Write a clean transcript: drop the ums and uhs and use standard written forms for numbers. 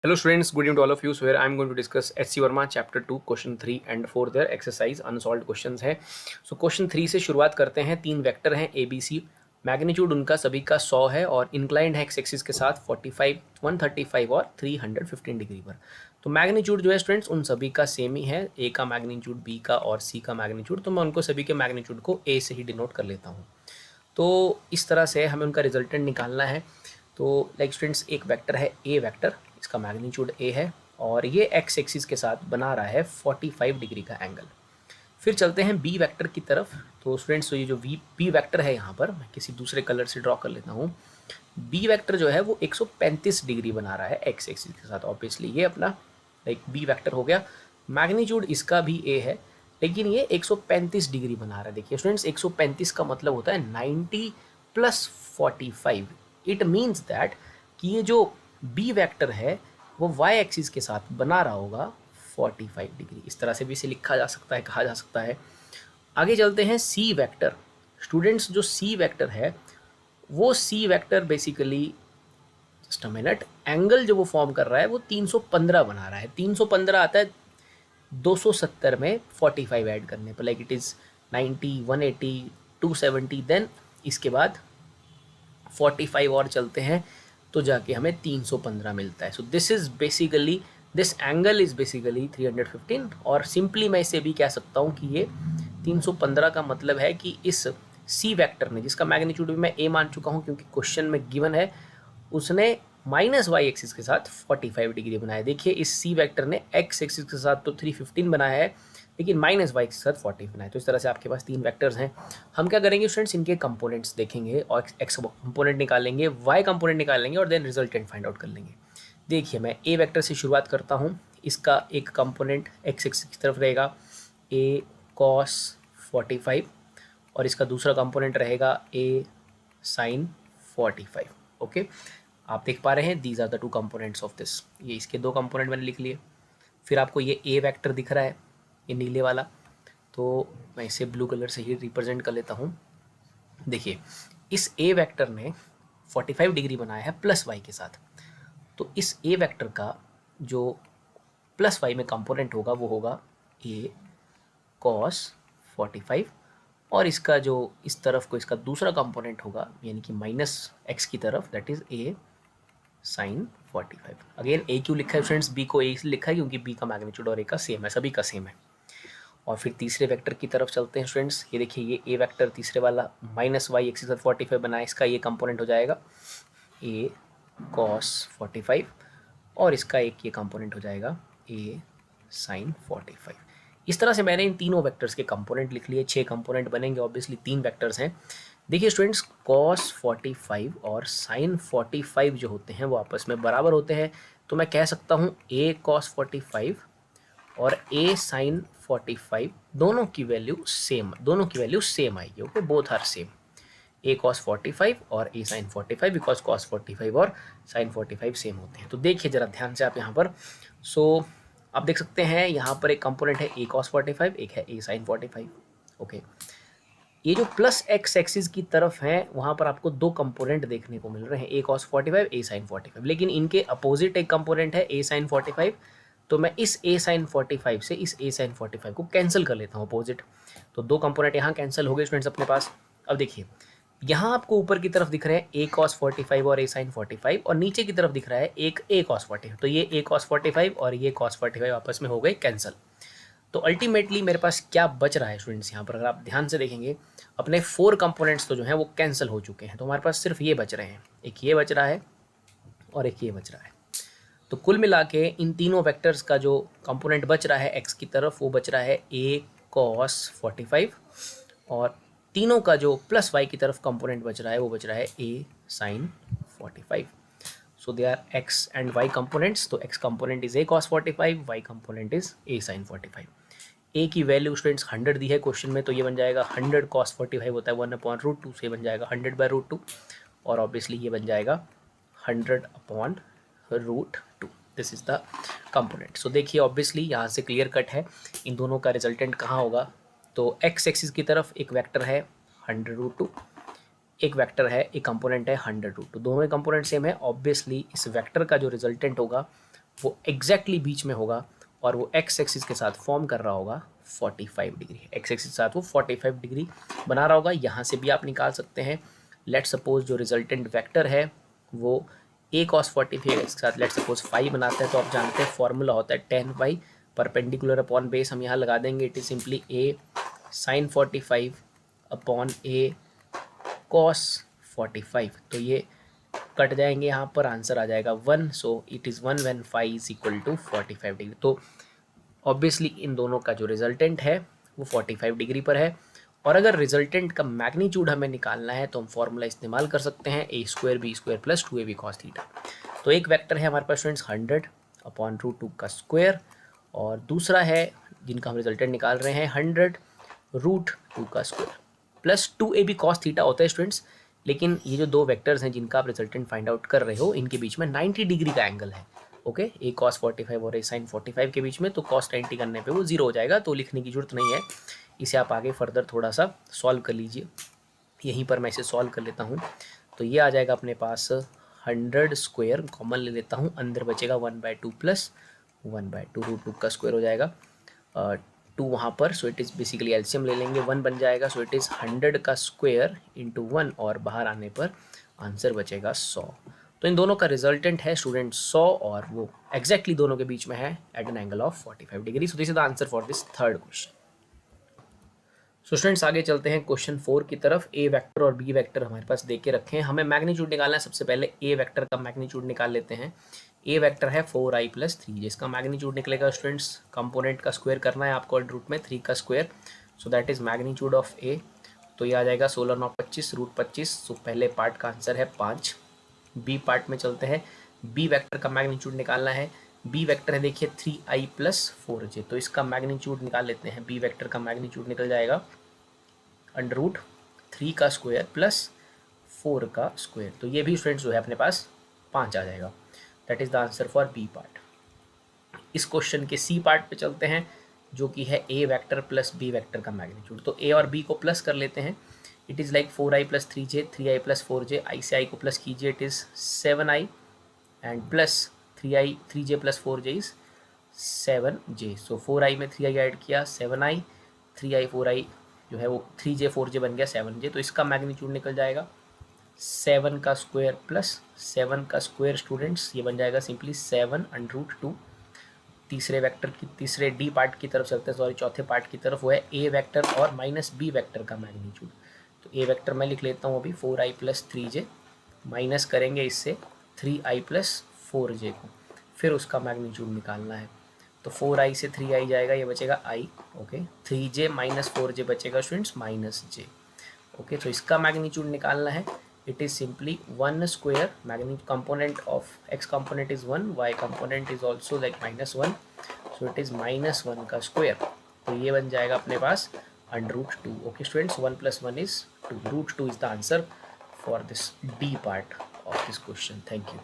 Hello students, good evening to all of you. So here I am going to discuss HC Verma chapter 2 question 3 and 4 their exercise unsolved questions है. So question 3 से शुरुआत करते हैं. तीन vector हैं A B C, magnitude उनका सभी का 100 है और इंक्लाइंड है एक्स एक्सिस के साथ 45, 135 और 315 डिग्री पर. तो मैग्नीट्यूड जो है स्टूडेंट्स उन सभी का सेम ही है, ए का मैग्नीट्यूड, बी का और सी का मैग्नीट्यूड. तो मैं उनको सभी के मैग्नीट्यूड को ए से ही डिनोट कर लेता हूँ. तो इस तरह से हमें उनका रिजल्टेंट निकालना है. तो लाइक स्टूडेंट्स एक वेक्टर है ए वेक्टर, इसका मैग्नीट्यूड ए है और ये एक्स एक्सिस के साथ बना रहा है 45 डिग्री का एंगल. फिर चलते हैं बी वेक्टर की तरफ. तो स्टूडेंट्स तो ये जो बी वेक्टर है यहाँ पर मैं किसी दूसरे कलर से ड्रॉ कर लेता हूँ. बी वेक्टर जो है वो 135 डिग्री बना रहा है एक्स एक्सिस के साथ. ऑब्वियसली ये अपना लाइक बी वेक्टर हो गया. मैग्नीट्यूड इसका भी ए है लेकिन ये 135 डिग्री बना रहा है. देखिए स्टूडेंट्स 135 का मतलब होता है 90 प्लस 45. इट मीन्स दैट कि ये जो बी वेक्टर है वो वाई एक्सिस के साथ बना रहा होगा 45 डिग्री. इस तरह से भी इसे लिखा जा सकता है, कहा जा सकता है. आगे चलते हैं सी वेक्टर. स्टूडेंट्स जो सी वेक्टर है वो C vector basically just a minute, angle जो वो फॉर्म कर रहा है वो 315 बना रहा है. 315 आता है 270 में 45 ऐड करने पर, लाइक इट इज़ 90, 180, 270. देन इसके बाद 45 और चलते हैं तो जाके हमें 315 मिलता है. So this is basically, this angle is basically 315. और सिंपली मैं इसे भी कह सकता हूँ कि ये 315 का मतलब है कि इस सी वेक्टर ने, जिसका मैग्नीट्यूड भी मैं ए मान चुका हूँ क्योंकि क्वेश्चन में गिवन है, उसने माइनस वाई एक्सिस के साथ 45 डिग्री बनाया. देखिए इस सी वेक्टर ने एक्स एक्सिस के साथ तो 315 बनाया है लेकिन माइनस वाई के साथ 40 बनाया. तो इस तरह से आपके पास तीन वेक्टर्स हैं. हम क्या करेंगे स्टूडेंट्स, इनके कंपोनेंट्स देखेंगे और एक्स कंपोनेंट निकालेंगे, वाई कंपोनेंट निकालेंगे और देन रिजल्टेंट फाइंड आउट कर लेंगे. देखिए मैं ए वेक्टर से शुरुआत करता हूँ. इसका एक कंपोनेंट एक्स एक्सिस की तरफ रहेगा ए कॉस 45 और इसका दूसरा कंपोनेंट रहेगा ए साइन 45. ओके, आप देख पा रहे हैं these are the two components of this. ये इसके दो कंपोनेंट मैंने लिख लिए. फिर आपको ये ए वेक्टर दिख रहा है, ये नीले वाला, तो मैं इसे ब्लू कलर से ही रिप्रेजेंट कर लेता हूँ. देखिए इस ए वेक्टर ने 45 डिग्री बनाया है प्लस वाई के साथ. तो इस ए वेक्टर का जो प्लस वाई में कंपोनेंट होगा वो होगा ए कॉस 45 और इसका जो इस तरफ को इसका दूसरा कंपोनेंट होगा यानी कि माइनस एक्स की तरफ, that is A sine 45. Again A क्यों लिखा है स्टूडेंट्स, बी को ए इसलिए लिखा है क्योंकि बी का मैग्नीट्यूड और ए का सेम है, सभी का सेम है. और फिर तीसरे वेक्टर की तरफ चलते हैं स्टूडेंट्स. ये देखिए ये ए वेक्टर तीसरे वाला माइनस वाई एक्स के साथ 45 बनाए, इसका ये कंपोनेंट हो जाएगा ए कॉस 45 और इसका एक ये कंपोनेंट हो जाएगा ए साइन 45. इस तरह से मैंने इन तीनों वेक्टर्स के कंपोनेंट लिख लिए. 6 कंपोनेंट बनेंगे, ऑब्वियसली तीन वेक्टर्स हैं. देखिए स्टूडेंट्स कॉस 45 और साइन 45 जो होते हैं वो आपस में बराबर होते हैं. तो मैं कह सकता हूँ ए कॉस 45 और ए साइन 45 दोनों की वैल्यू सेम आएगी. Okay, both are same. A cos 45 और ए साइन 45 बिकॉज कॉस 45 और साइन 45 सेम होते हैं. तो देखिए ज़रा ध्यान से आप यहाँ पर. सो आप देख सकते हैं यहाँ पर एक कंपोनेंट है ए कॉस 45, एक है ए साइन 45. ओके, ये जो प्लस एक्स एक्सिस की तरफ है वहाँ पर आपको दो कंपोनेंट देखने को मिल रहे हैं, ए कॉस 45, ए साइन 45. लेकिन इनके अपोजिट एक कंपोनेंट है ए साइन 45. तो मैं इस ए साइन 45 से इस ए साइन 45 को कैंसिल कर लेता हूँ अपोजिट. तो दो कंपोनेंट यहाँ कैंसिल हो गए स्टूडेंट्स अपने पास. अब देखिए यहाँ आपको ऊपर की तरफ दिख रहे हैं ए कॉस 45 और ए साइन 45 और नीचे की तरफ दिख रहा है एक ए कॉस 45. तो ये ए कॉस 45 और ये कॉस 45 आपस में हो गए कैंसिल. तो अल्टीमेटली मेरे पास क्या बच रहा है स्टूडेंट्स, यहाँ पर अगर आप ध्यान से देखेंगे अपने 4 कंपोनेंट्स तो जो हैं वो कैंसिल हो चुके हैं. तो हमारे पास सिर्फ ये बच रहे हैं, एक ये बच रहा है और एक ये बच रहा है. तो कुल मिला के इन तीनों वेक्टर्स का जो कंपोनेंट बच रहा है एक्स की तरफ वो बच रहा है ए कॉस 45 और तीनों का जो प्लस वाई की तरफ कंपोनेंट बच रहा है वो बच रहा है A sine 45. So they are x and y components. तो x component is A cos 45, y component is A sine 45. A की वैल्यू स्टूडेंट्स 100 दी है क्वेश्चन में, तो ये बन जाएगा 100 कॉस 45 होता है 1/√2, से बन जाएगा 100/√2 और ऑब्वियसली ये बन जाएगा 100/√2. This is the component. So देखिए ऑब्वियसली यहाँ से क्लियर कट है इन दोनों का रिजल्टेंट कहाँ होगा. तो एक्स एक्सिस की तरफ एक वेक्टर है 100√2, एक वेक्टर है, एक कंपोनेंट है 100√2. दोनों ही कंपोनेंट सेम है. ऑब्वियसली इस वेक्टर का जो रिजल्टेंट होगा वो एग्जैक्टली बीच में होगा और वो एक्स एक्सिस के साथ फॉर्म कर रहा होगा 45 डिग्री। एक्स एक्सिस के साथ वो 45 डिग्री बना रहा होगा। यहाँ से भी आप निकाल सकते हैं। लेट सपोज जो रिजल्टेंट वेक्टर है वो a cos 45 के साथ लेट सपोज 5 बनाता है, तो आप जानते हैं फॉर्मूला होता है tan y perpendicular upon base. हम यहाँ लगा देंगे, it is simply a sin 45 upon a cos 45। तो ये कट जाएंगे, यहाँ पर आंसर आ जाएगा 1। So it is 1 when phi is equal to 45 degree. तो ऑब्वियसली इन दोनों का जो रिजल्टेंट है वो 45 डिग्री पर है। और अगर रिजल्टेंट का मैग्नीट्यूड हमें निकालना है तो हम फॉर्मूला इस्तेमाल कर सकते हैं a² b² plus 2ab cos theta. तो एक वेक्टर है हमारे पास स्टूडेंट्स 100 अपॉन √2 का स्क्वायर, और दूसरा है जिनका हम रिजल्टेंट निकाल रहे हैं 100 √2 का square plus 2ab cos theta होता है स्टूडेंट्स। लेकिन ये जो दो वेक्टर्स हैं जिनका आप रिजल्टेंट फाइंड आउट कर रहे हो, इनके बीच में 90 डिग्री का एंगल है। ओके, a cos 45 और a sin 45 के बीच में, तो cos 90 करने पे वो 0 हो जाएगा, तो लिखने की जरूरत नहीं है। इसे आप आगे फर्दर थोड़ा सा सॉल्व कर लीजिए। यहीं पर मैं इसे सॉल्व कर लेता हूँ। तो ये आ जाएगा अपने पास 100 स्क्वायर, कॉमन ले लेता हूँ, अंदर बचेगा 1/2 प्लस 1/2 √2 का स्क्वायर हो जाएगा 2 वहाँ पर। सो इट इज़ बेसिकली एलसीएम ले लेंगे, 1 बन जाएगा। सो इट इज़ 100 का स्क्वायर इंटू 1, और बाहर आने पर आंसर बचेगा 100। तो इन दोनों का रिजल्टेंट है स्टूडेंट 100, और वो एग्जैक्टली दोनों के बीच में है at an angle of 45 degree. So this is the answer for this third question. So students आगे चलते हैं क्वेश्चन 4 की तरफ। ए वेक्टर और बी वेक्टर हमारे पास दे के रखे हैं, हमें मैग्नीट्यूड निकालना है। सबसे पहले ए वेक्टर का मैग्नीट्यूड निकाल लेते हैं। ए वेक्टर है 4i + 3j, जिसका मैग्नीट्यूड निकलेगा स्टूडेंट्स, कंपोनेंट का स्क्वायर करना है आपको रूट में 3 का square. So that is magnitude of A. तो ये आ जाएगा 16 9 25 √25। सो पहले पार्ट का आंसर है 5। बी पार्ट में चलते हैं। बी वेक्टर का मैग्नीट्यूड निकालना है। बी वेक्टर है देखिए 3i + 4j, तो इसका मैग्नीट्यूड निकाल लेते हैं। बी वेक्टर का मैग्नीट्यूड निकल जाएगा √3 का स्क्वायर प्लस 4 का स्क्वायर। तो ये भी स्टूडेंट्स जो है अपने पास 5 आ जाएगा। That is the answer for B part. इस क्वेश्चन के सी पार्ट पे चलते हैं, जो कि है A vector plus B vector का मैग्नीट्यूड। तो ए और बी को प्लस कर लेते हैं। It is like 4i + 3j, 3i + 4j, आई से आई को प्लस कीजिए, it is 7i and plus 3j + 4j is 7j। So 4i में 3i ऐड किया 7i, 3i 4i जो है वो 3j 4j बन गया 7j। तो इसका मैग्नीट्यूड निकल जाएगा 7 का स्क्वायर प्लस 7 का स्क्वायर स्टूडेंट्स, ये बन जाएगा सिंपली 7√2। तीसरे वेक्टर की तीसरे डी पार्ट की तरफ चलते हैं, सॉरी चौथे पार्ट की तरफ, वो है ए वेक्टर और माइनस बी वेक्टर का मैग्नीट्यूड। तो ए वेक्टर मैं लिख लेता हूँ अभी 4i + 3j, माइनस करेंगे इससे 3i + 4j को, फिर उसका मैग्नीट्यूड निकालना है। तो 4i से 3i जाएगा, ये बचेगा i। ओके, 3j - 4j बचेगा स्टूडेंट्स -j। ओके, तो इसका मैग्नीट्यूड निकालना है। It is simply 1 square, magnitude component of x component is 1, y component is also like -1, so it is -1 का स्क्वायर। तो ये बन जाएगा अपने पास √2। Okay students, 1 + 1 is 2, √2 is the answer for this D part of this question. Thank you.